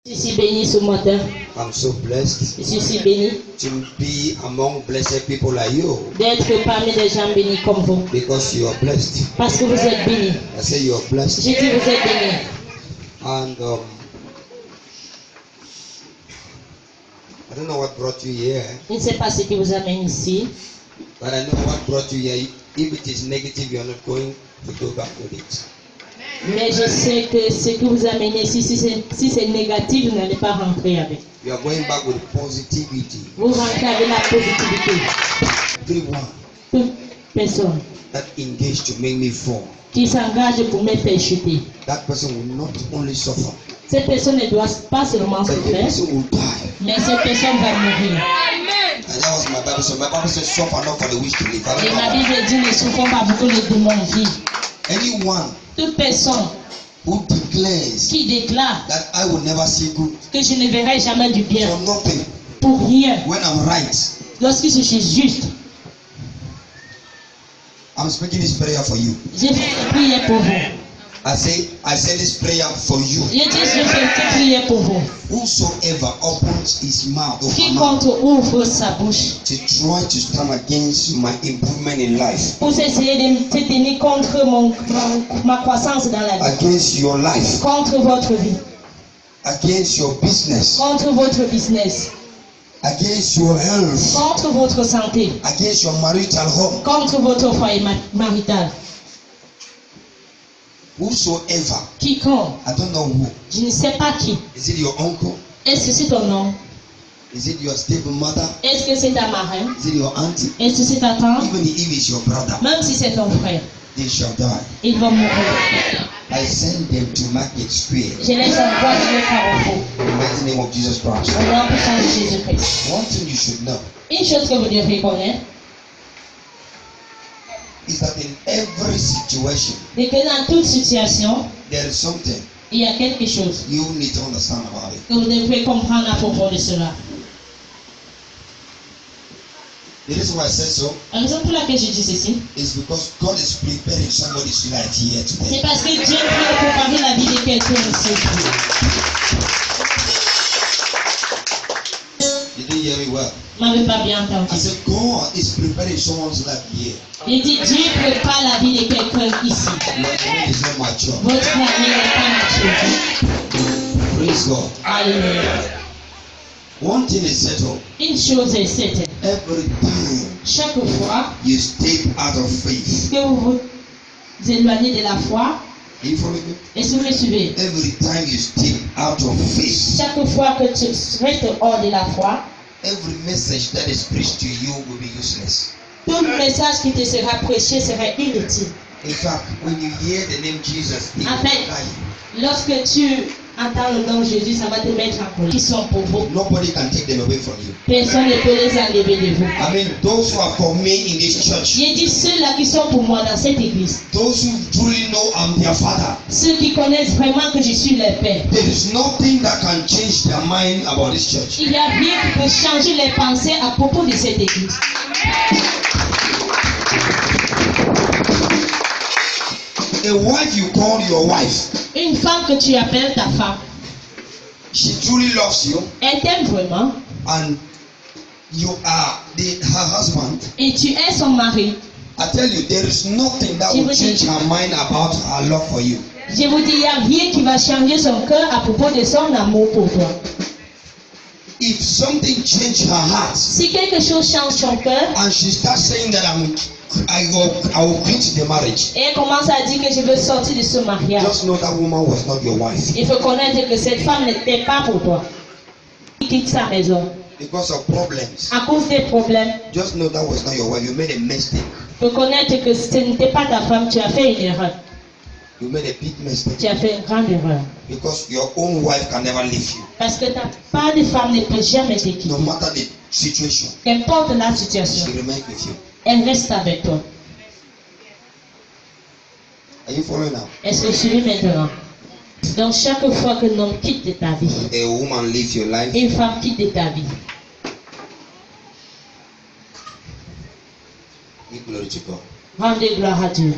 Je suis béni ce matin. I'm so blessed Je suis si béni to be among blessed people like you d'être parmi des gens bénis comme vous. because you are blessed. Parce que vous êtes bénis. I say you are blessed. J'ai dit vous êtes bénis. And I don't know what brought you here, Je ne sais pas ce qui vous amène ici. but I know what brought you here. If it is negative, you are not going to go back with it. Mais je sais que ce qui vous amène ici, si c'est négatif, vous n'allez pas rentrer avec. You are going back with positivity. Vous rentrez avec la positivité. Everyone Toute personne that engaged to make me fall, qui s'engage pour me faire chuter, that person will not only suffer, cette personne ne doit pas seulement but the souffrir, person will die. mais cette personne va mourir. And that was my Bible. So my Bible says, suffer not for the wish to live. I Et don't ma know. Bible dit ne souffrons pas pour que le démon vive. Anyone Toute personne who declares qui déclare that I will never see good que je ne verrai jamais du bien for nothing pour rien, when I'm right. lorsque je suis juste, I'm speaking this prayer for you. je fais une prière pour vous. I say this prayer for you. Je dis je fais une prière pour vous. Whosoever opens his mouth or her Quiconque mouth ouvre sa bouche to try to stand against my improvement in life, pour essayer de se tenir contre ma croissance dans la vie, against your life, contre votre vie, against your business, contre votre business, against your health, contre votre santé, against your marital home, contre votre foyer marital, whosoever, quiconque, I don't know who, je ne sais pas qui. is it your uncle? Est-ce que c'est ton nom? Is it your stable mother? Est-ce que c'est ta marraine? Is it your auntie? Est-ce que c'est ta tante? Even if it's your brother, Même si c'est ton frère, they shall die. il va mourir. I send them to Market Square Je les envoie dans le carrefour. in the mighty name of Jesus Christ. Au nom puissant de Jésus-Christ. One thing you should know Une chose que vous devez connaître, is that in every situation, c'est que dans toute situation, there is something il y a quelque chose you need to understand about it. que vous devez comprendre à propos de cela. The reason why I said so La raison pour laquelle je dis ceci, is because God is preparing somebody's life here c'est today. parce que Dieu veut préparer la vie de quelqu'un ici. You didn't hear me well. Vous m'avez pas bien I entendu. said God is preparing someone's life here. Il dit Dieu prépare la vie de quelqu'un ici. Your name is not mature. Votre famille n'est pas mature. Praise God. Alléluia. One thing is settled. Une chose est certaine. Every time Chaque fois you step out of faith, que vous vous éloignez de la foi, are you following me? est-ce que vous me suivez? Every time you step out of faith, Chaque fois que tu restes hors de la foi, every message that is preached to you will be useless. tout message qui te sera prêché sera inutile. In fact, when you hear the name Jesus, it En will fait, lie. lorsque tu entends le nom de Jésus, ça va te mettre en colère. Qui sont pour vous? Nobody can take them away from you. Personne ne peut les enlever de vous. I mean, those who are for me in this church, J'ai dit ceux-là qui sont pour moi dans cette église, those who truly know I'm their father, ceux qui connaissent vraiment que je suis leur père. there is nothing that can change their mind about this church. Il n'y a rien qui peut changer les pensées à propos de cette église. A wife you call your wife, Une femme que tu appelles ta femme, she truly loves you, elle t'aime vraiment and you are her husband. et tu es son mari. I tell you, there is nothing that will change her mind about her love for you. Je vous dis, il n'y a rien qui va changer son cœur à propos de son amour pour toi. If something change her heart, Si quelque chose change son cœur and she starts saying that I will quit the marriage, et elle commence à dire que je veux sortir de ce mariage, just know that woman was not your wife il faut connaître que cette femme n'était pas pour toi. Il quitte sa maison because of problems. à cause des problèmes. Just know that was not your wife. You made a mistake. Il faut connaître que ce n'était pas ta femme, tu as fait une erreur. You made a big mistake Tu as fait une grande erreur. because your own wife can never leave you, Parce que ta part de femme ne peut jamais te quitter. no matter the situation. Qu'importe la situation, She remains with you. elle reste avec toi. Are you following now? Est-ce que tu suis maintenant? Donc chaque fois qu'un homme quitte de ta vie, A woman leave your life, une femme quitte de ta vie, give glory to God. rendez gloire à Dieu.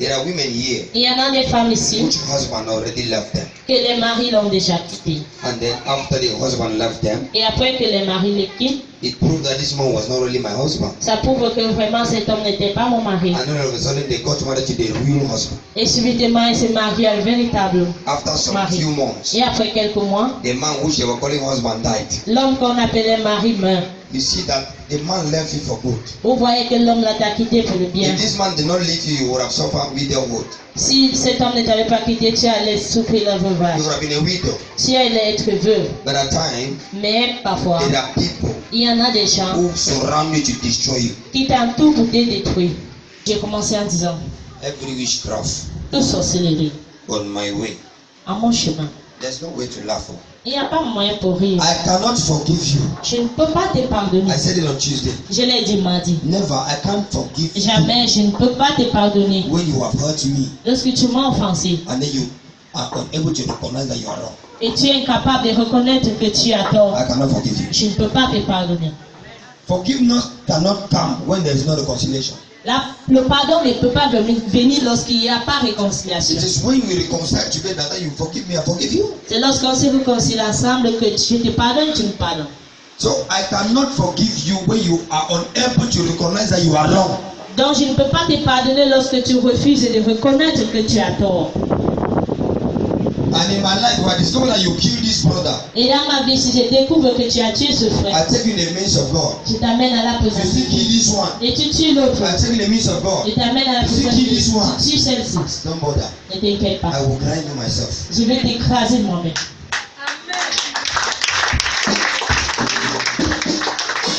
There are women here Il y en a des femmes ici which husband already left them. que les maris l'ont déjà quitté. And then after the husband left them, Et après que les maris les quittent, it proved that this man was not really my husband. ça prouve que vraiment cet homme n'était pas mon mari. And then all of a sudden they got married to the real husband. Et subitement, il s'est marié à un véritable After some mari. few months, Et après quelques mois, the man which they were calling husband died. l'homme qu'on appelait mari meurt. You see that the man left you for good. Vous voyez que l'homme l'a quitté pour le bien. If this man did not leave you, you would have suffered widowhood. Si cet homme ne t'avait pas quitté, tu allais souffrir le veuvage. You would have been a widow. Tu allais être veuve. But at times, Mais parfois, there are people il y en a des gens who surround you to destroy you. qui t'entourent pour te détruire. J'ai commencé en disant, Every witchcraft tout sorcellerie, on my way. à mon chemin. There's no way to laugh for. Il n'y a pas moyen pour rire. I cannot forgive you. Je ne peux pas te pardonner. I said it on Tuesday. Je l'ai dit mardi. Never. I can't forgive you Jamais, je ne peux pas te pardonner. when you have hurt me Lorsque tu m'as offensé and then you are unable to recognize that you are wrong. et tu es incapable de reconnaître que tu as tort, I cannot forgive you. je ne peux pas te pardonner. Forgiveness cannot come when there is no reconciliation. Le pardon ne peut pas venir lorsqu'il n'y a pas réconciliation. It is when we reconcile together that you forgive me, I forgive you. C'est lorsqu'on se réconcilie ensemble que je te pardonne, tu me pardonnes. So I cannot forgive you when you are unable to recognize that you are wrong. Donc je ne peux pas te pardonner lorsque tu refuses de reconnaître que tu as tort. And in my life, when I discover that you killed this brother, Et dans ma vie, si je découvre que tu as tué ce I frère, take you in the midst of God. je t'amène à la You présence still kill this one. et tu tues l'autre. I take you in the midst of God. Je t'amène à la You still présence kill this one. tu tues celle-ci. Don't bother. Ne t'inquiète pas. I will grind you myself. Je vais t'écraser moi-même.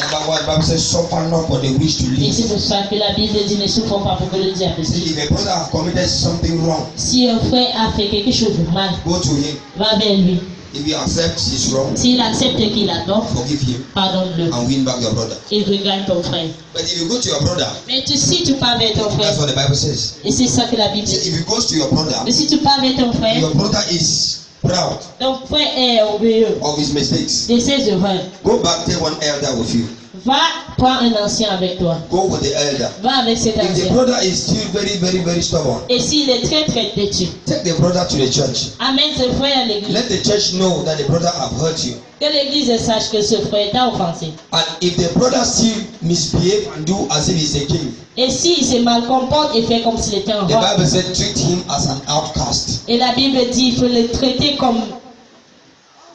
Number one, Bible says, suffer not for the wish to Et live. c'est pour ça que la Bible dit ne souffrons pas pour que le diable See, vive. if a brother have committed something wrong, Si un frère a fait quelque chose de mal, go to him. va vers lui. If he accepts he's wrong, S'il accepte qu'il a tort, forgive him pardonne-le and win back your brother. et regagne ton frère. But if you go to your brother, Mais si tu pars vers ton that's frère, what the Bible says. et c'est ça que la Bible See, dit. if you go to your brother, Mais si tu pars vers ton frère, your brother is proud ton frère est orgueilleux of his mistakes. de ses erreurs. Go back, take one elder with you. Va prendre un ancien avec toi. Go with the elder. Va avec cet If the ancien. brother is still very stubborn, Et s'il est très têtu, take the brother to the church. amène ce frère à l'église. Let the church know that the brother have hurt you. Que l'église sache que ce frère t'a offensé. And if the brother still misbehave and do as if he's a king, Et s'il se mal comporte et fait comme s'il était un the roi. Bible said treat him as an outcast, Et la Bible dit il faut le traiter comme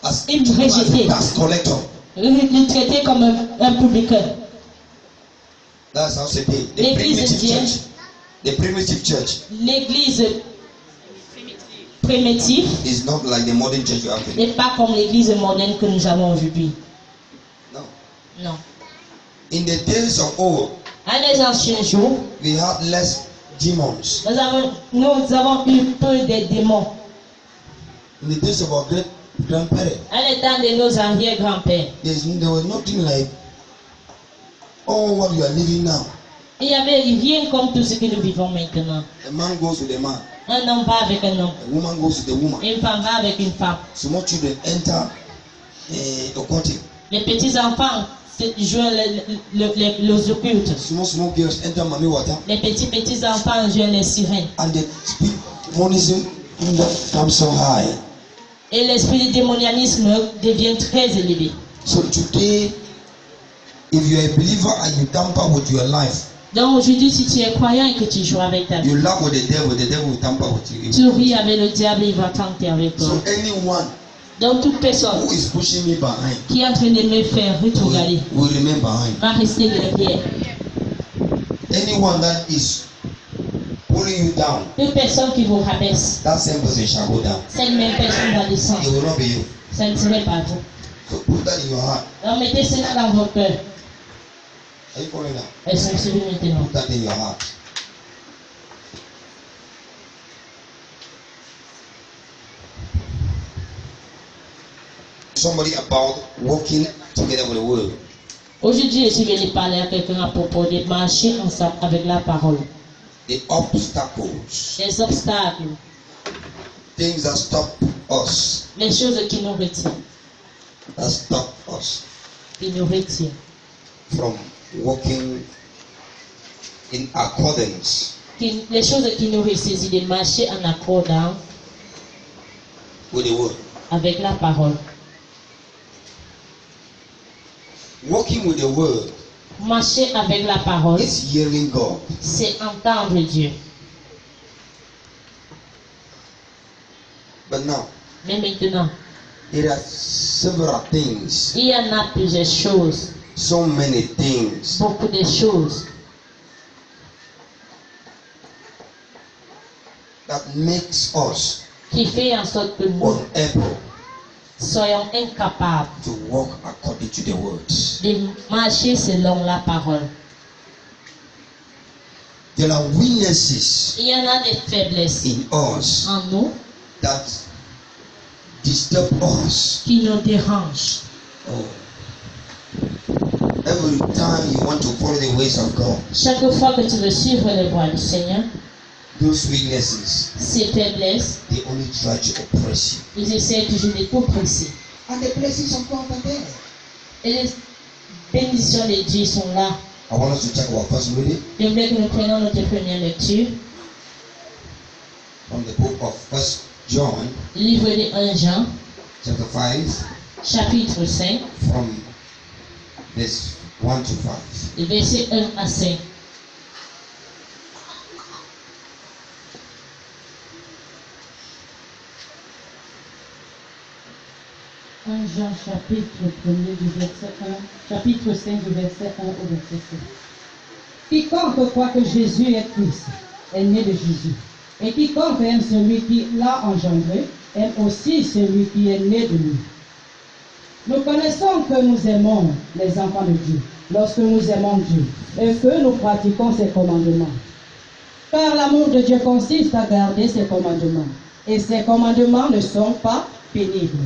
as une a rejetée. tax collector. Le traiter comme un publicain. That's how they pay. The L'église primitive vient. church. The primitive church L'église primitive is not like the modern church you have today. n'est pas comme l'église moderne que nous avons aujourd'hui. No. Non. In the days of old, À les anciens jours, we had less demons. nous avons eu peu de démons. In the days of our great grandparents, À l'état de nos arrière-grands-pères, there was nothing like, oh, what you are living now. il n'y avait rien comme tout ce que nous vivons maintenant. A man goes with a man, Un homme va avec un homme, a woman goes with a woman. une femme va avec une femme. Small children enter a occultic. Les petits-enfants jouent les occultes. Small girls enter mommy water, Les petits-enfants jouent les sirènes. and the spirit monism comes so high. Et l'esprit du démonianisme devient très élevé. So today, if you are a believer and you tamper with your life, Donc aujourd'hui, si tu es croyant et que tu joues avec ta vie, you laugh with the devil will tamper with you. tu ris avec le diable, il va tenter avec toi. So anyone Donc toute personne who is pushing me behind qui est en train de me faire regarder will remain behind. va rester derrière. Anyone that is pulling you down, Toute personne qui vous rabaisse, that same person shall go down. cette même personne va It descendre. will not be you. Ça ne serait pas vous. So put that in your heart. Donc mettez cela dans vos cœurs. Are you following now? Elles sont suivies maintenant. Put that in your heart. Somebody about walking together with the word. Aujourd'hui, je suis venu parler à quelqu'un à propos de marcher ensemble avec la parole. The obstacles, Les obstacles, things that stop us, les choses qui nous retirent, qui nous retirent from walking in accordance les choses qui nous ressaisissent, de marcher en accordant with the word. avec la parole. Walking with the word Marcher avec la parole, is hearing God. c'est entendre Dieu. But now, Mais maintenant, there are several things, il y en a plusieurs choses, so many things beaucoup de choses that makes us qui fait en sorte que nous unable soyons incapables to walk according to the words. de marcher selon la parole. There are weaknesses Il y en a des faiblesses in us en nous that disturb us. qui nous dérangent. Oh. Every time you want to follow the ways of God, Chaque fois que tu veux suivre les voies du Seigneur, those weaknesses, ces faiblesses, they only try to oppress you. ils essaient toujours de t'oppresser. And the blessings of God are there. Et les bénédictions de Dieu sont là. I want us to check our first reading J'aimerais que nous prenions notre première lecture, from the book of 1 John, livre de 1 Jean, chapter 5, chapitre 5, from verse 1 to 5. les versets 1 à 5. 1 Jean chapitre 1er du verset 1, chapitre 5 du verset 1 au verset 7. Quiconque croit que Jésus est Christ est né de Jésus. Et quiconque aime celui qui l'a engendré aime aussi celui qui est né de lui. Nous connaissons que nous aimons les enfants de Dieu lorsque nous aimons Dieu et que nous pratiquons ses commandements. Car l'amour de Dieu consiste à garder ses commandements. Et ses commandements ne sont pas pénibles.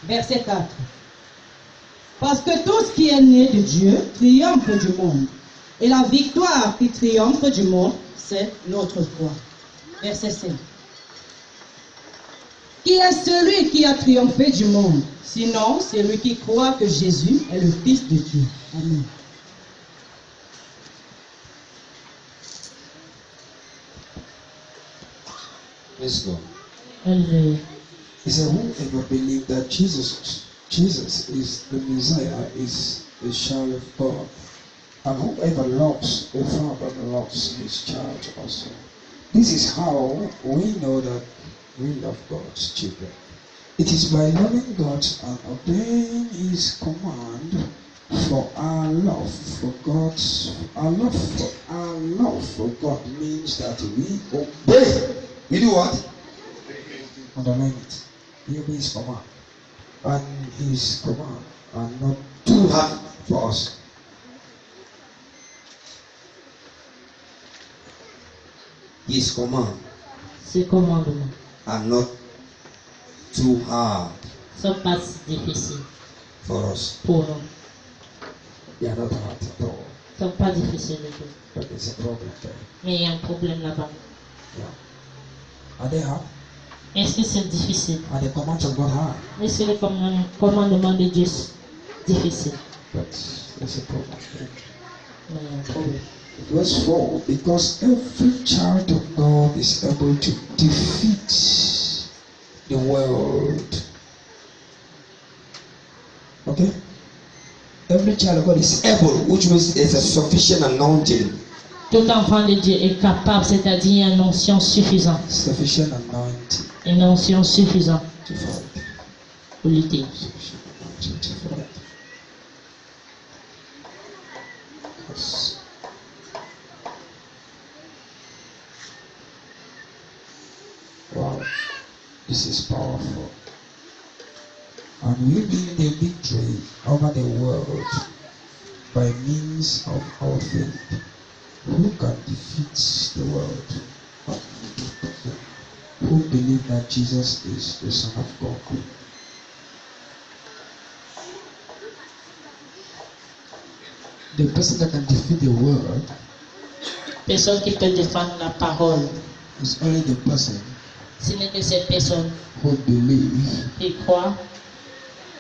Verset 4. Parce que tout ce qui est né de Dieu triomphe du monde. Et la victoire qui triomphe du monde, c'est notre foi. Verset 5. Qui est celui qui a triomphé du monde? Sinon, celui qui croit que Jésus est le Fils de Dieu. Amen. Let's go. Alléluia. He said, whoever believes that Jesus is the Messiah is a child of God. And whoever loves the Father loves his child also. This is how we know that we love God's children. It is by loving God and obeying his command for our love for God. Our love for God means that we obey. We do what? Underline it. He obeys his command. And his command are not too hard for us. His command Ces commandements are not too hard ne sont pas si difficiles for us. pour nous. They are not hard at all. Ne sont pas difficiles du tout. But there's a problem there. Mais il y a un problème là-bas. Yeah. Are they hard? Est-ce que c'est difficile? Are the commands of God hard? Est-ce que les commandements de Dieu sont difficiles? But there's a problem there. Mais il y a un problème. Verse 4, because every child of God is able to defeat the world. Okay? Every child of God is Able, which means there's a sufficient anointing. Tout enfant de Dieu est capable, c'est-à-dire une onction suffisante. sufficient anointing Une onction suffisante to fight. pour lutter. Sufficient anointing to fight. Yes. Wow, this is powerful. And we gain the victory over the world by means of our faith. Who can defeat the world? Who believe that Jesus is the Son of God? The person that can defeat the world Personne qui peut défendre la parole, is only the person ce n'est que cette personne who believes qui croit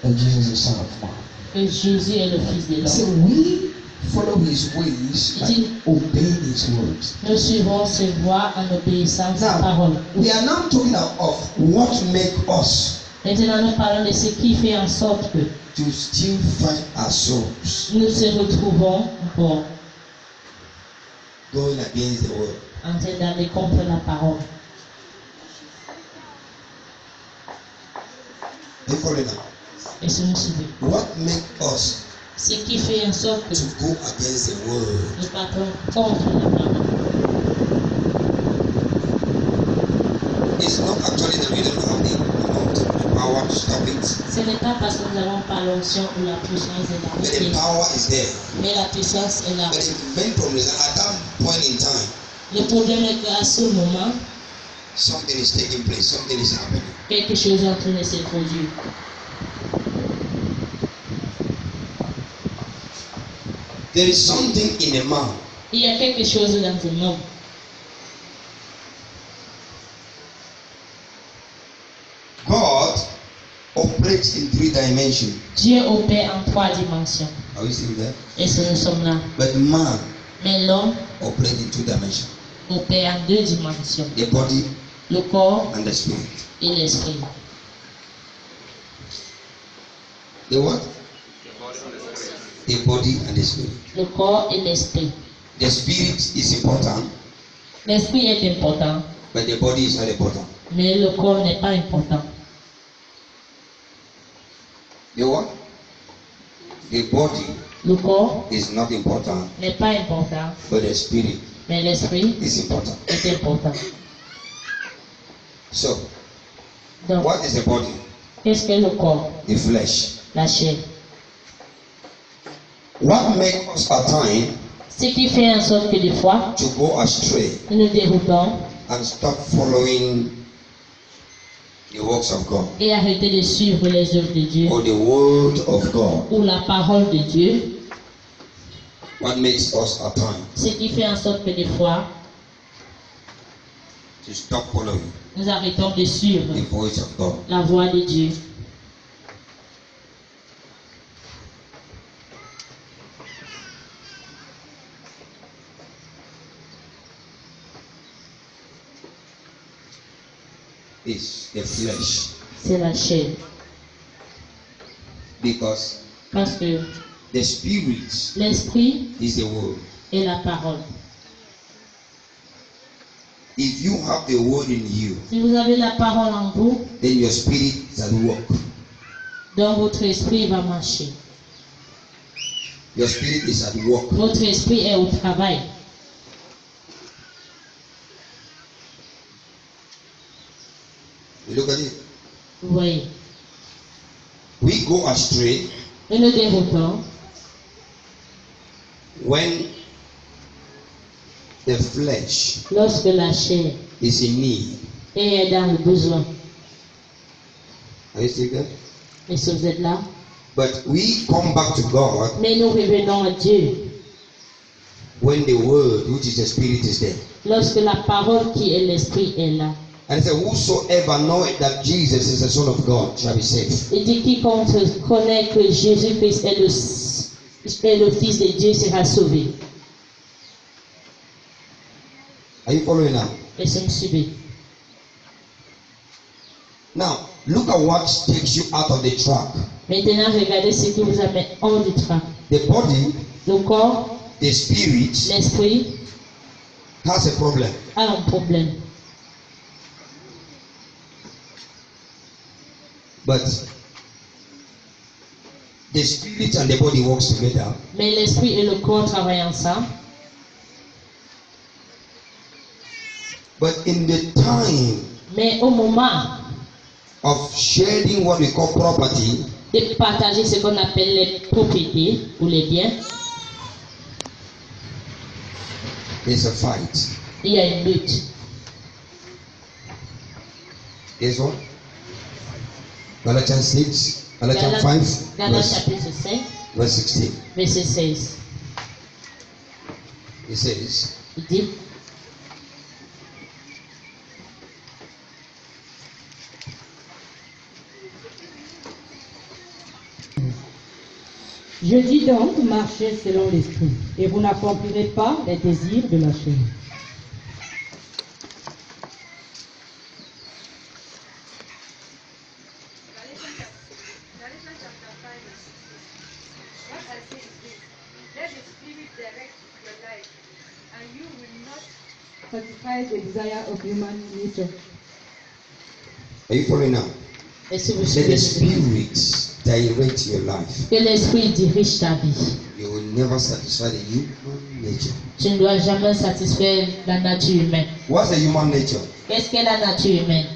that Jesus is the Son of Man. que Jésus est le Fils de So l'homme. we follow his ways Dit- and obey his words. Nous suivons ses voies en obéissant à sa Now, parole. we are now talking of what make us Maintenant, nous parlons de ce qui fait en sorte que to still find our souls nous se retrouvons bon, going against the world. en train d'aller contre la parole. You follow now? Et ce nous suivons. What make us Ce qui fait en sorte que to go against the world? nous partons contre la parole. It's not actually that we don't have the power to stop it, Ce n'est pas parce que nous n'avons pas l'onction ou la puissance de but the l'arrêter, power is there. mais la puissance est là. But the main problem is that at that point in time, Le problème est qu'à ce moment, something is taking place, something is happening. quelque chose est en train de se produire. There is something in a man Il y a quelque chose dans un homme. God operates in 3 dimensions. Dieu opère en 3 dimensions. Are we still there? Et ce nous sommes là. But man Mais l'homme operates in 2 dimensions: opère en 2 dimensions. the body Le corps and the spirit. et l'esprit. The what? The body and the spirit. Le corps et l'esprit. The spirit is important, L'esprit est important, but the body is not important. mais le corps n'est pas important. The what? The body Le corps is not important, n'est pas important, but the spirit mais l'esprit is important. est important. So, Donc, what is the body? qu'est-ce que le corps? The flesh. La chair. What makes us at time Ce qui fait en sorte que des fois, to go astray nous nous déroutons and stop following the works of God et arrêter de suivre les œuvres de Dieu or the word of God? ou la parole de Dieu. What makes us at time Ce qui fait en sorte que des fois, to stop following nous arrêtons de suivre the voice of God? la voix de Dieu. Is the flesh, C'est la chair. because Parce que the spirit l'esprit is the word. est la parole. If you have the word in you, Si vous avez la parole en vous, then your spirit is at work. donc votre esprit va marcher. Your spirit is at work. Votre esprit est au travail. You look at it. Vous voyez, We go astray nous nous déroutons when the flesh lorsque la chair is in need. est dans le besoin. Are you still there? Et si vous êtes là, But we come back to God mais nous revenons à Dieu when the word, which is the spirit, is there. lorsque la parole qui est l'esprit est là. And it said, whosoever knoweth that Jesus is the Son of God shall be saved. Il dit quiconque connaît que Jésus-Christ est le Fils de Dieu sera sauvé. Are you following now? Et c'est me suivez. Now, look at what takes you out of the track. Maintenant, regardez ce qui vous amène hors du train. The body, Le corps, the spirit, l'esprit has a problem. a un problème. But the spirit and the body works together. Mais l'esprit et le corps travaillent ensemble. But in the time Mais au moment of sharing what we call property, de partager ce qu'on appelle les propriétés ou les biens, there's a fight. il y a une lutte. There's what? Galatians 6, Galatians 5, Galates chapitre 5, verse 16. verset 16. It says, Il dit, Je dis donc, marchez selon l'esprit, et vous n'accomplirez pas les désirs de la chair. Satisfy the desire of human nature. Are you following now? Est-ce que vous Let the suivez? Spirit direct your life. Que l'esprit dirige ta vie. You will never satisfy the human nature. Tu ne dois jamais satisfaire la nature humaine. What's the human nature? Qu'est-ce qu'est la nature humaine?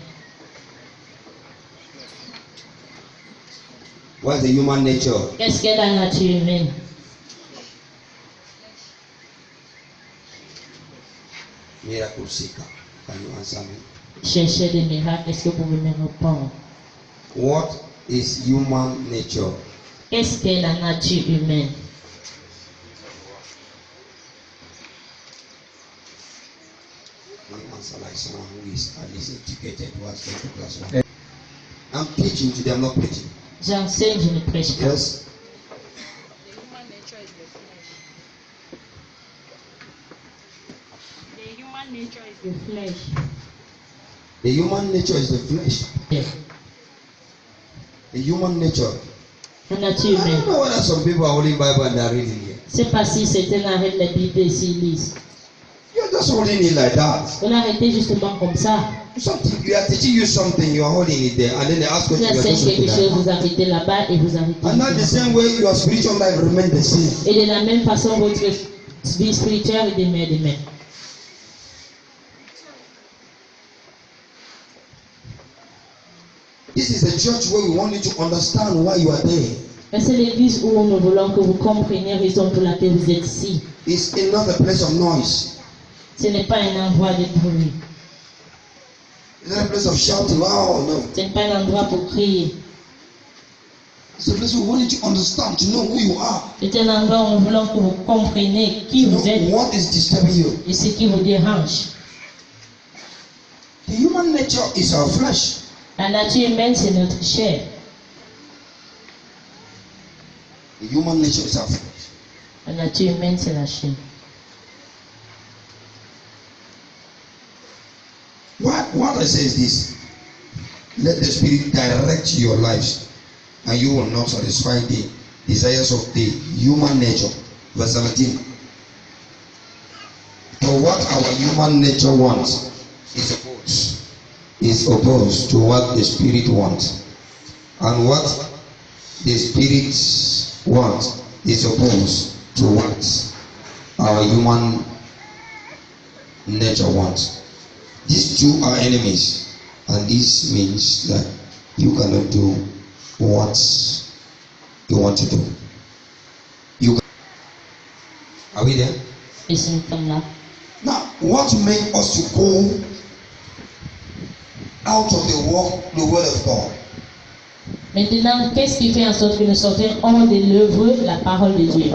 What's the human nature? Qu'est-ce qu'est la nature humaine? Miracle seeker. Can you answer me? Chercher des miracles, est-ce que vous pouvez me répondre? What is human nature? Qu'est-ce qu'est la nature humaine? Can you answer like someone who is at least educated, who has gone to class 1? I'm teaching today, I'm not preaching. J'enseigne, je ne prêche pas. Yes? The human nature is the flesh. The human nature is the flesh. The human nature. La nature I humaine. don't know whether some people are holding Bible and they are reading here. C'est pas si certains arrêtent la Bible et s'ils lisent. You're just holding it like that. Vous l'arrêtez justement comme ça. Something you are teaching you something, you are holding it there, and then they ask Vous questions. You are enseignez just quelque holding chose, that. vous arrêtez là-bas et vous arrêtez. And not the same way your spiritual life remains the same. Et de la même façon, votre vie spirituelle est de même. This is a church where we want you to understand why you are there. C'est l'église où nous voulons que vous compreniez la raison pour laquelle vous êtes ici. It's not a place of noise. Ce n'est pas un endroit de bruit. It's not a place of shouting. Wow, no. Ce n'est pas un endroit pour crier. It's a place we want you to understand, to know who you are. C'est un endroit où nous voulons que vous compreniez qui To vous know êtes what is disturbing you. et ce qui vous dérange. The human nature is our flesh. La nature humaine, c'est notre chair. The human nature is our flesh. La nature humaine, c'est la chair. What I say is this: let the Spirit direct your lives, and you will not satisfy the desires of the human nature. Verse 17. For what our human nature wants is opposed to what the Spirit wants, and what the Spirit wants is opposed to what our human nature wants. These two are enemies, and this means that you cannot do what you want to do. Are we there? Et ce temps-là. Now, what made us to go out of the word of God? Maintenant, qu'est-ce qui fait en sorte que nous sortions hors de l'œuvre, la parole de Dieu?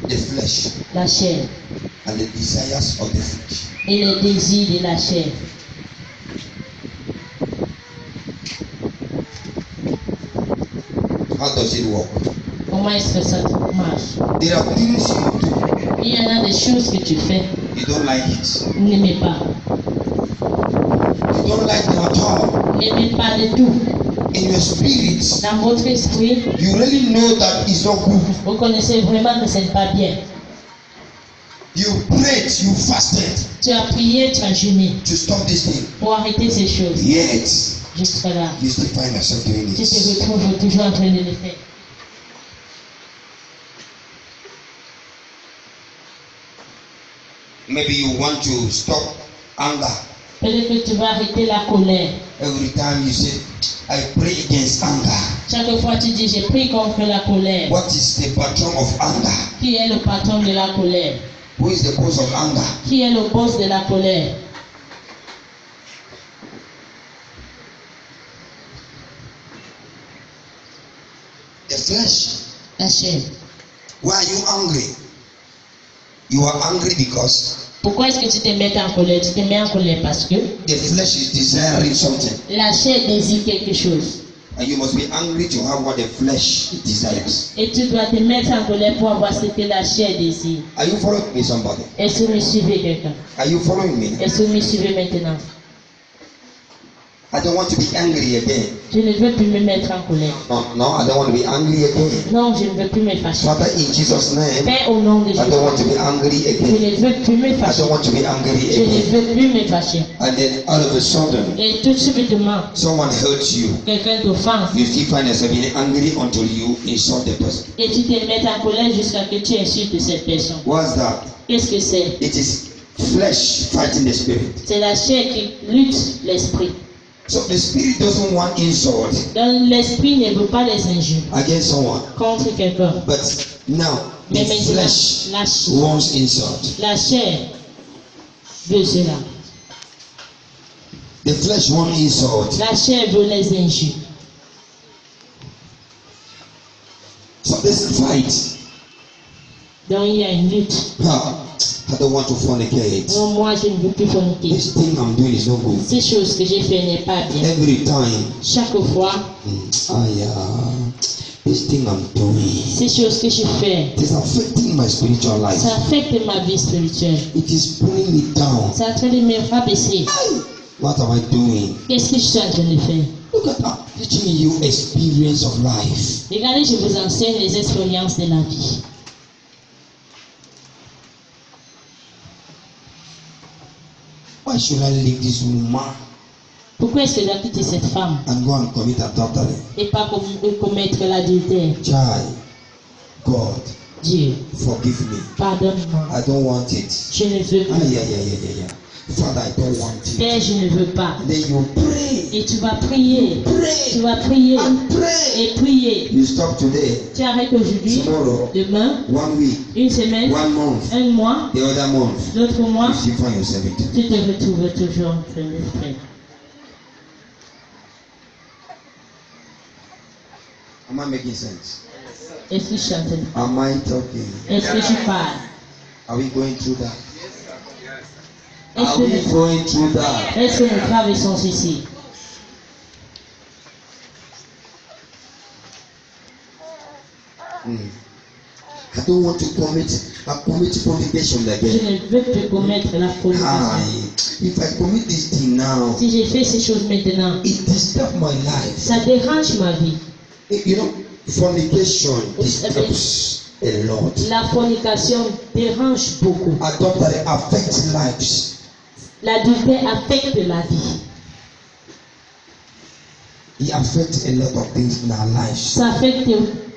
The flesh La chair and the desires of the flesh. et les désirs de la chair. How does it work? Comment est-ce que ça marche? There are things you do, Il y en a des choses que tu fais, you don't like it. vous n'aimez pas. You don't like them at all. Vous n'aimez pas du tout. In your spirit, Dans votre esprit, you really know that it's not good. vous connaissez vraiment que ce n'est pas bien. You prayed, you fasted Tu as prié, tu as jeûné to stop this thing. pour arrêter ces choses. Yet, Jusqu'à là, you still find yourself doing tu te it. retrouves toujours en train de le faire. Maybe you want to stop anger. Peut-être que tu vas arrêter la colère. Every time you say, I pray against anger. Chaque fois tu dis, j'ai pris contre la colère. What is the patron of anger? Qui est le patron de la colère? Who is the cause of anger? Qui est le boss de la colère? The flesh. La chair. Why are you angry? You are angry because Pourquoi est-ce que tu te mets en colère? Tu te mets en colère parce que the flesh is desiring something. la chair désire quelque chose. And you must be angry to have what the flesh desires. Et tu dois te mettre en colère pour avoir ce que la chair désire. Are you following me, somebody? Est-ce que vous me suivez, quelqu'un? Are you following me? Est-ce que vous me suivez maintenant? I don't want to be angry again. Je ne veux plus me mettre en colère. No, I don't want to be angry again. Non, je ne veux plus me fâcher. Father, in Jesus' name, Père, au nom de I don't want to Jésus, be angry je again. ne veux plus me I fâcher. don't want to be angry Je ne again. veux plus me fâcher. And then all of a sudden, Et tout subitement, someone hurts you. quelqu'un t'offense. You still find yourself being angry until you insult the person. Et tu te mets en colère jusqu'à ce que tu insultes cette personne. What's that? Qu'est-ce que c'est? It is flesh fighting the spirit. C'est la chair qui lutte l'esprit. So the spirit doesn't want insult Donc l'esprit ne veut pas les injures against someone. contre quelqu'un. But now, the Mais maintenant, flesh wants insult. la chair veut cela. The flesh wants insult. La chair veut les injures. So there's a fight. Donc il y a une lutte. I don't want to fornicate. Non, moi je ne veux plus forniquer. This thing I'm doing is not good. Ces choses que j'ai fait n'est pas bien. Every time, Chaque fois, this thing I'm doing, ces choses que je fais, it is affecting my spiritual life. ça affecte ma vie spirituelle. It is pulling me down. Ça a train de me rabaisser. What am I doing? Qu'est-ce que je suis en train de faire? Look at that. Teaching you experience of life. Regardez, je vous enseigne les expériences de la vie. Why should I leave this woman Pourquoi est-ce que je dois quitter cette femme and go and commit adultery? et pas commettre l'adultère? Child, God, Dieu, forgive me. pardonne-moi. I don't want it. Je ne veux pas. Yeah. Father, I don't want it. Père, je ne veux pas. Then you pray. Et tu vas prier. Tu Pray. vas prier. And pray. Et prier. You stop today. Tu arrêtes aujourd'hui, Tomorrow. demain, 1 week. une semaine, 1 month. un mois, The other month. l'autre mois, You still find yourself in it. tu te retrouves toujours en train de prier. Am I making sense? Est-ce que je suis en train de Am I talking? Est-ce que je parle? Are we going through that? Est-ce Are que we nous, going through that? est-ce que nous traversons ceci? I don't want to commit fornication Je again. ne veux plus commettre la fornication. If I commit this thing now, Si j'ai fait ces choses maintenant, it disturbs my life. ça dérange ma vie. You know, fornication disturbs a lot. La fornication dérange beaucoup. Adultery affects lives. L'adultère affecte la vie. It affects a lot of things in our lives. Ça affecte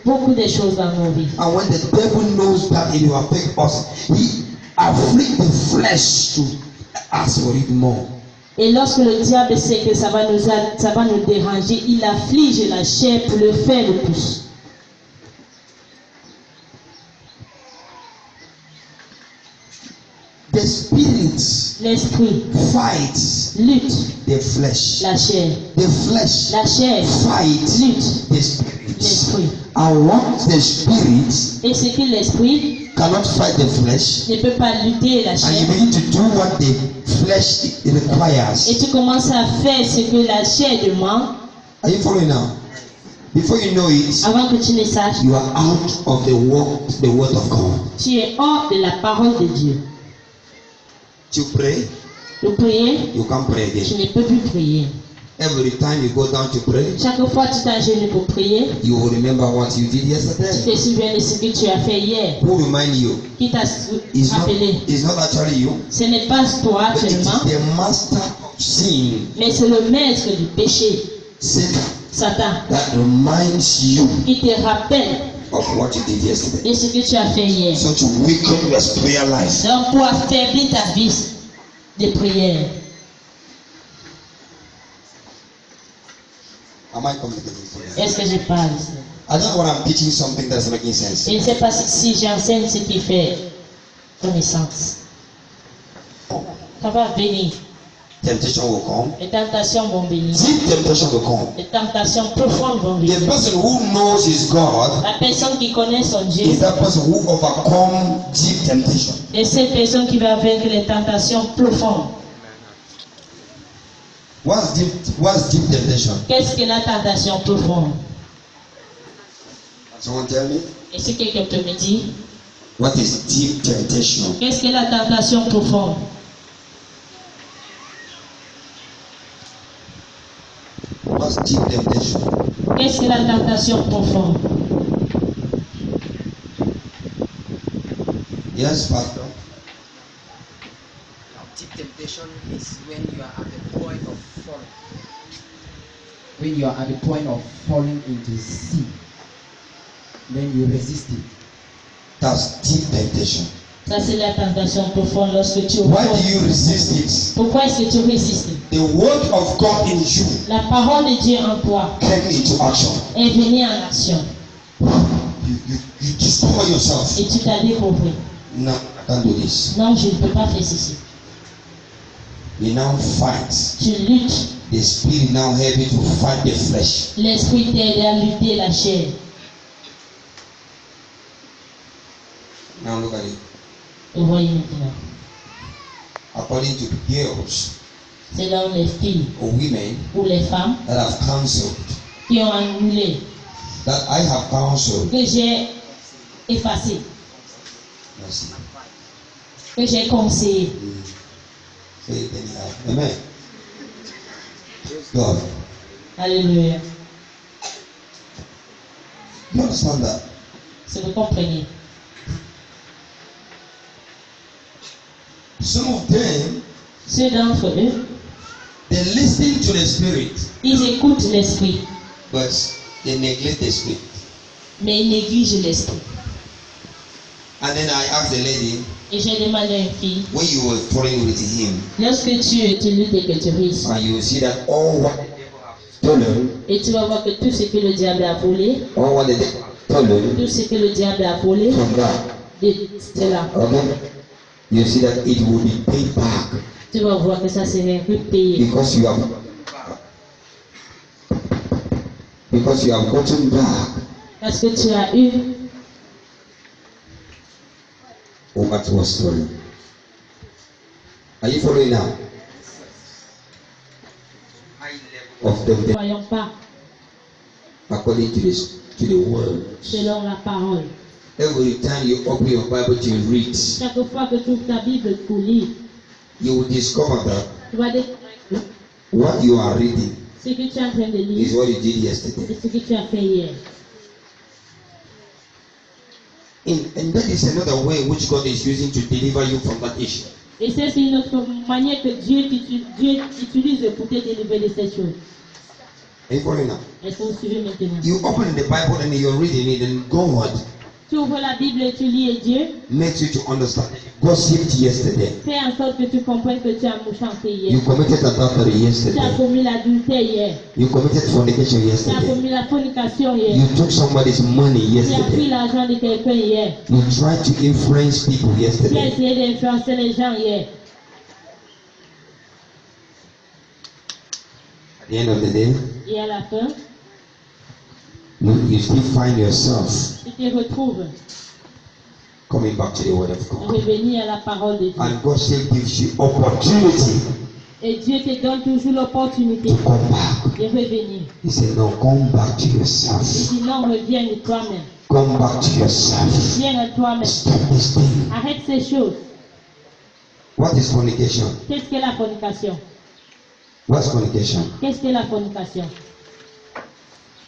beaucoup de choses dans nos vies. And when the devil knows that it will affect us, he afflicts the flesh to ask for it more. Et lorsque le diable sait que ça va nous déranger, il afflige la chair pour le faire le plus. The spirit L'esprit fights lutte the flesh. la chair. The flesh La chair fights lutte the spirit. l'esprit. And once the spirit Et ce que l'esprit cannot fight the flesh, ne peut pas lutter la and you chair. begin to do what the flesh requires. Et tu commences à faire ce que la chair demande. Are you following now? Before you know it, Avant que tu ne saches, you are out of the word of God. tu es hors de la parole de Dieu. To pray, Pour prier, you can't pray tu again. ne peux plus prier. Every time you go down to pray, Chaque fois que tu t'agenouilles pour prier, you will remember what you did tu yesterday. te souviens de ce que tu as fait hier. Who remind you? Qui t'a rappelé? It's not actually you, Ce n'est pas toi but it is actuellement, the master of sin, mais c'est le maître du péché, Satan, Satan, that reminds you qui te rappelle of what you did yesterday. de ce que tu as fait hier. So to weaken your prayer life. Donc pour affaiblir ta vie de prière. Am I communicating? Est-ce que je parle ici? I don't know what I'm teaching something that's making sense. Je ne sais pas si j'enseigne ce qui fait connaissance. Ça va venir. Temptation will come. Les tentations vont venir. Deep temptation will come. Les tentations profondes vont The venir. person who knows his God La personne qui connaît son Dieu, is that person who overcome deep temptation. et cette personne qui va vaincre les tentations profondes. What's deep temptation? Qu'est-ce que la tentation profonde? Someone tell me. Est-ce que quelqu'un peut me dire? What is deep temptation? Qu'est-ce que la tentation profonde? What's deep temptation? Qu'est-ce que la tentation profonde? Yes, Pastor. Deep temptation is when you are at the point of falling. When you are at the point of falling into sin, then you resist it. That's deep temptation. Ça, c'est la tentation profonde lorsque tu Why do you resist it? Pourquoi est-ce que tu résistes? The word of God in you La parole de Dieu en toi came into action. est venue en action. You discover yourself. Et tu t'as découvert. No, I can't do this. Non, je ne peux pas faire ceci. You now fight. Tu luttes. The spirit now help you to fight the flesh. L'esprit t'aide à lutter la chair. Now look at it. Vous voyez maintenant. According to the girls Selon les filles or women ou les femmes that have counseled, qui ont annulé, that I have counseled. que j'ai effacé, Merci. que j'ai conseillé. Say it anyhow. Amen. God. Alléluia. You understand that? Si vous comprenez. Some of them, Ceux d'entre eux, they listen to the spirit, ils écoutent l'esprit, but they neglect the spirit. mais ils négligent l'esprit. And then I asked the lady, Et j'ai demandé à une fille, when you were praying with him, lorsque tu luttes et que tu risques, and you will see that all what the devil has stolen, et tu vas voir que tout ce que le diable a volé, all what the devil has stolen tout ce que le diable a volé, from God, de cela, okay, you see that it will be paid back tu vas voir que ça serait repayé. because you have gotten back Parce que tu as eu what was stolen. Are you following now? Of ne them voyons pas according to the word. selon la parole. Every time you open your Bible to read, Chaque fois que tu ouvres ta Bible pour lire, you will discover that tu vas découvrir que what you are reading ce que tu es en train de is lire, what you did yesterday. c'est ce que tu as fait hier. And that is another way in which God is using to deliver you from that issue. Et c'est une autre manière que Dieu utilise pour te délivrer de ces choses. Are you following now? Est-ce que vous suivez maintenant? You open the Bible and you're reading it, and God Tu ouvres la Bible et tu lis et Dieu makes you to understand. God saved yesterday. fait en sorte que tu comprennes que tu as chanté hier. You committed adultery Tu as yesterday. commis l'adultère hier. You committed fornication Tu as yesterday. commis la fornication hier. You took somebody's money Tu as pris yesterday. l'argent de quelqu'un hier. You tried to influence people Tu as yesterday. essayé d'influencer les gens hier. At the end of the day, Et à la fin, you still find yourself tu te retrouves coming back to the word of God. revenir à la parole de Dieu. And God still gives you opportunity Et Dieu te donne toujours l'opportunité to come back. de revenir. He said, no, come back to Il yourself. dit non, reviens de toi-même. Come back to yourself. Viens à toi-même. Stop this thing. Arrête ces choses. What is fornication? Qu'est-ce que la fornication? What's fornication? Qu'est-ce que la fornication?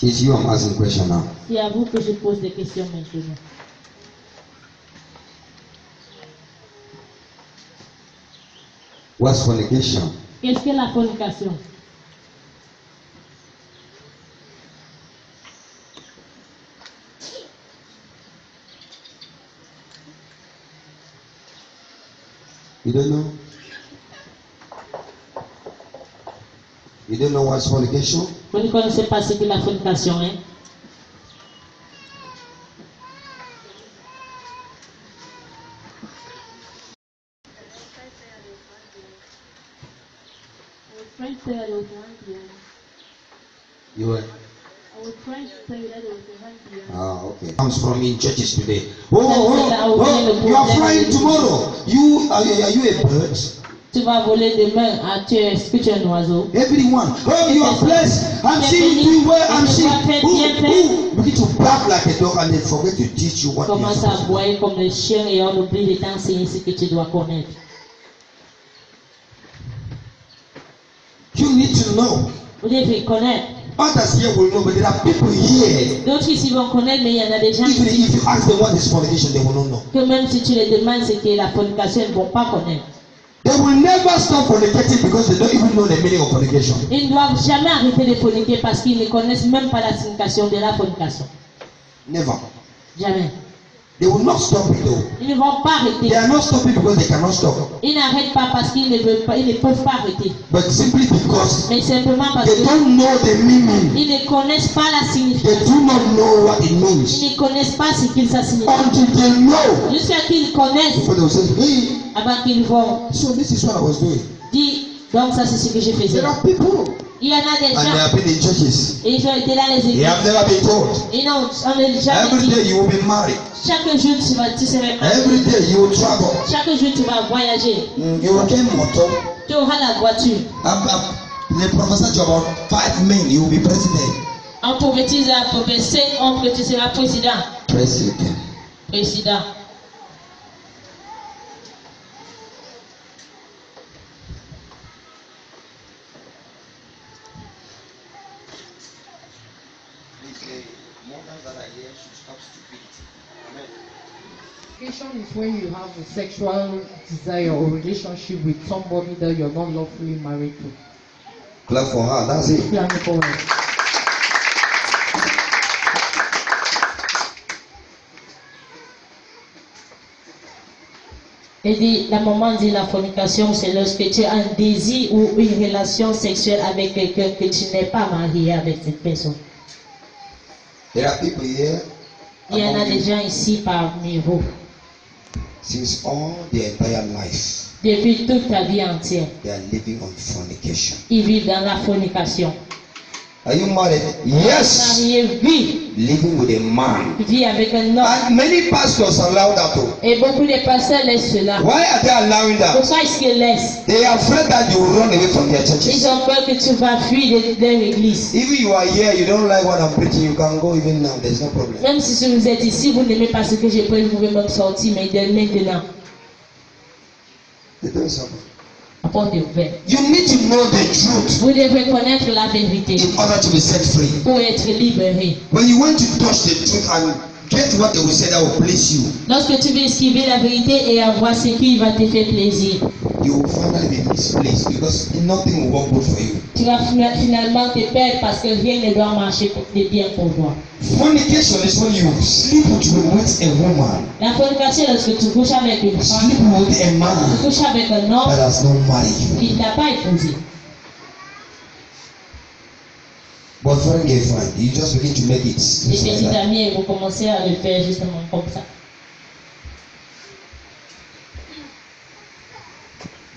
It's you I'm asking question now. C'est à vous que je pose des questions maintenant. What's fornication? Qu'est-ce que la fornication? You don't know? You don't know what's fornication? Vous ne connaissez pas ce que la fornication est? You were? Ah, okay. Comes from in churches today. Oh, you are flying tomorrow. Are you a bird? Tu vas voler demain. Est-ce que tu es un oiseau? Everyone. Oh, you are blessed. I'm seeing you doing well. I'm seeing. Who begin to bark like a dog and they forget to teach you what you are Commence à supposed to do. aboyer comme le chien et on oublie de t'enseigner ce que tu dois connaître. You need to know. Vous devez connaître. Others here will know, but there are people here. D'autres ici vont connaître, mais il y en a des gens Even ici if you ask them what is fornication, they will not know. que même si tu les demandes ce qu'est la fornication, ils ne vont pas connaître. They will never stop fornicating because they don't even know the meaning of fornication. Ils ne doivent jamais arrêter de forniquer parce qu'ils ne connaissent même pas la signification de la fornication. Never. Jamais. They will not stop it though. Ils ne vont pas They arrêter. are not stopping because they cannot stop. Ils n'arrêtent pas parce qu'ils ne veulent pas, ils ne peuvent pas arrêter. But simply because Mais simplement parce they qu'ils don't know the meaning. ne connaissent pas la They signification. do not know what it means. Ils ne connaissent pas ce qu'il ça signifie. Until they know. Jusqu'à qu'ils connaissent Before they will say, hey, avant qu'ils vont so this is what I was doing. dire, donc ça c'est ce que je faisais. There are people Il y en a des and they gens, have been in churches. et ils ont été dans les They églises. have never been told. Et non, on ne jamais Every dit. day you will be married. Chaque jour tu seras marié. Every day you will travel. Chaque jour tu vas voyager. You will get motor. Tu auras la voiture. They prophesy to about 5 men. You will be president. On prophétise à peu près 5 hommes que tu seras président. President. Président. Fornication is when you have a sexual desire or relationship with somebody that you're not lawfully married to. Clap for her. That's it. Plan for her. Et dit, la maman dit la fornication, c'est lorsque tu as un désir ou une relation sexuelle avec quelqu'un que tu n'es pas marié avec cette personne. There are people here. Il y en a among des you, gens ici parmi vous. since all their entire life, Depuis toute ta vie entière, they are living on fornication. ils vivent dans la fornication. Are you married? Yes. Marié vit, Living with a man. vit avec un homme. And many pastors allow that too. Et beaucoup de pasteurs laissent cela. Why are they allowing that? Pourquoi est-ce qu'ils laissent? They are afraid that you will run away from their churches. Ils ont peur que tu vas fuir de leur église. If you are here, you don't like what I'm preaching, you can go even now. There's no problem. Même si vous êtes ici, vous n'aimez pas ce que je prêche, vous pouvez même sortir, mais dès maintenant, They don't suffer. la porte est ouverte. You need to know the truth Vous devez connaître la vérité in order to be set free. pour être libéré. When you want to touch the truth and get what they will say that will please you, Lorsque tu veux esquiver la vérité et avoir ce qui va te faire plaisir, you will finally be misplaced because nothing will work good for you. tu vas finalement te perdre parce que rien ne doit marcher de bien pour toi. Fornication is when you sleep with a woman, La fornication, lorsque tu couches avec une femme, sleep with a tu man couches avec un that homme has not married you. qui ne t'a pas épousé. Boyfriend, girlfriend, you just begin to make it. Les Just like petits that. amis, et vous commencez à le faire justement comme ça.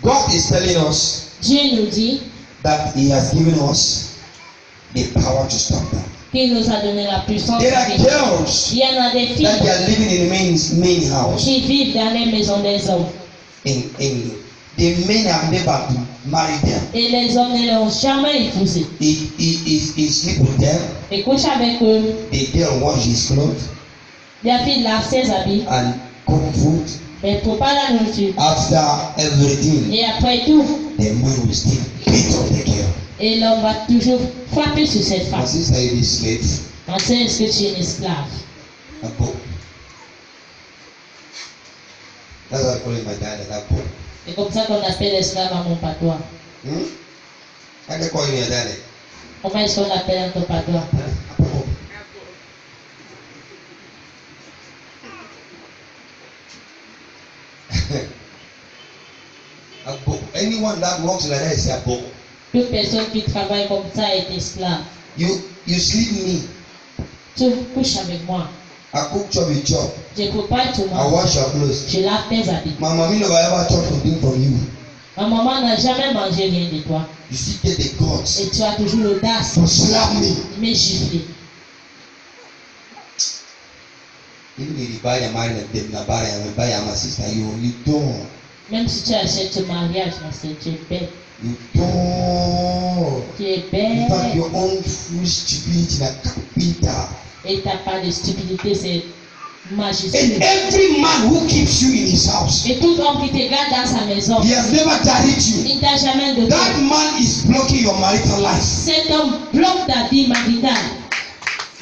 God is telling us Dieu nous dit that He has given us the power to stop that. qu'il nous a donné la puissance. There are de vivre. girls Il y en a des filles that they are living in the main house. qui vivent dans les maisons des hommes. The men have never married them. Et les hommes ne l'ont jamais épousé. He sleep with them. Et couche avec eux. The girl wash his clothes La fille lave ses habits. and cook food. Elle prépare la nourriture. After everything, Et après tout, the man will still beat on the girl. et l'homme va toujours frapper sur cette My femme. sister, you be slave. En disant, est-ce que tu es une esclave? Apo. That's what I call it my dad, Apo. C'est comme ça qu'on appelle esclave à mon patois. How they call you your daddy? Comment est-ce qu'on appelle en ton patois? Apo. Apo. Anyone that walks like that is Apo. Toute personne qui travaille comme ça est esclave. You sleep me. Tu couches avec moi. I cook chop you chop. Je prépare tout I moi. wash your clothes. Je lave tes habits. My mommy never ever chop something from you. Ma maman n'a jamais mangé rien de toi. You still get the guts Et tu as toujours l'audace to slap me. de me gifler. Even if you buy a man and buy my sister, you don't. Même si tu achètes ce mariage, ma soeur, tu es bête. You don't. Tu es In fact, bête. your own foolish stupidity like capital. Et ta part de stupidité, c'est And majuscule. every man who keeps you in his house, Et tout homme qui te garde dans sa maison, he has never direct you. il ne t'a jamais donné. That man is blocking your marital life. Cet homme bloque ta vie maritale.